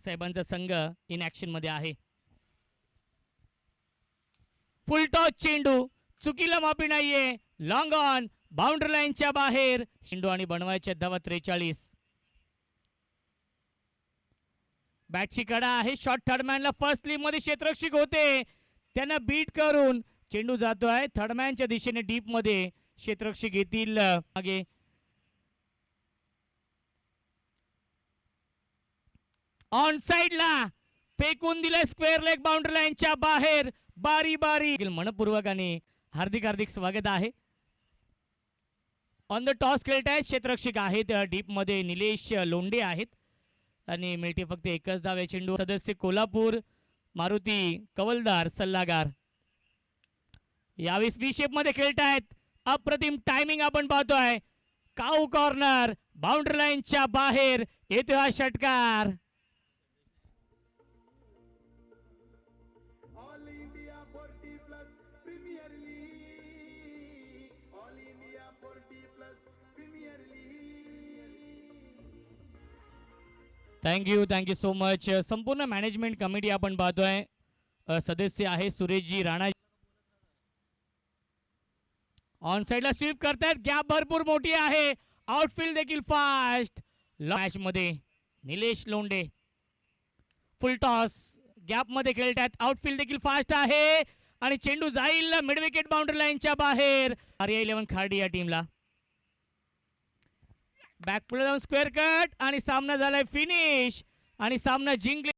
साहेबांचा संघ in action मध्ये आहे. फुल टॉस चेंडू, चुकीला माफी नाहीये. लॉंग ऑन, बाउंड्री लाईनच्या बाहेर. चेंडू आणि बनवायच्या धावा 43. बॅटची कडा आहे. शॉट थर्डमॅनला फर्स्ट स्लिप मध्ये क्षेत्ररक्षक होते, त्यांना बीट करून चेंडू जातोय थर्डमॅनच्या दिशेने डीप मध्ये. क्षेत्ररक्षक येतील मागे. ऑन साइडला फेकून दिले, स्क्वेअर लेग बाउंड्री लाईनच्या बाहेर. बारी बारी मनपूर्वकाने हार्दिक स्वागत आहे. ऑन द टॉस खेळत आहेत क्षेत्ररक्षक आहेत डीप मध्ये निलेश लोंढे आहेत आणि मिळते फक्त एकच धाव. चेंडू सदस्य कोल्हापूर मारुती कवलदार सल्लागार यावेळेस बी शेप मध्ये खेळत आहेत. अप्रतिम टायमिंग आपण पाहतोय. काऊ कॉर्नर, बाउंड्री लाईनच्या बाहेर येतो हा षटकार. Thank you so much. संपूर्ण मॅनेजमेंट कमिटी आपण पाहतोय. सदस्य आहे सुरेशजी राणा. ऑन साइडला स्वीप करतायत. गॅप भरपूर मोठी आहे. आउटफील्ड देखील फास्ट. मॅच मध्ये निलेश लोंढे. फुल टॉस गॅप मध्ये खेळतात. आउटफील्ड देखील फास्ट आहे आणि चेंडू जाईल मिड विकेट बाउंड्री लाईनच्या बाहेर. आर्या 11 खार्डी या टीमला. बॅक पुढे जाऊन स्क्वेअर कट आणि सामना झालाय फिनिश आणि सामना जिंकले.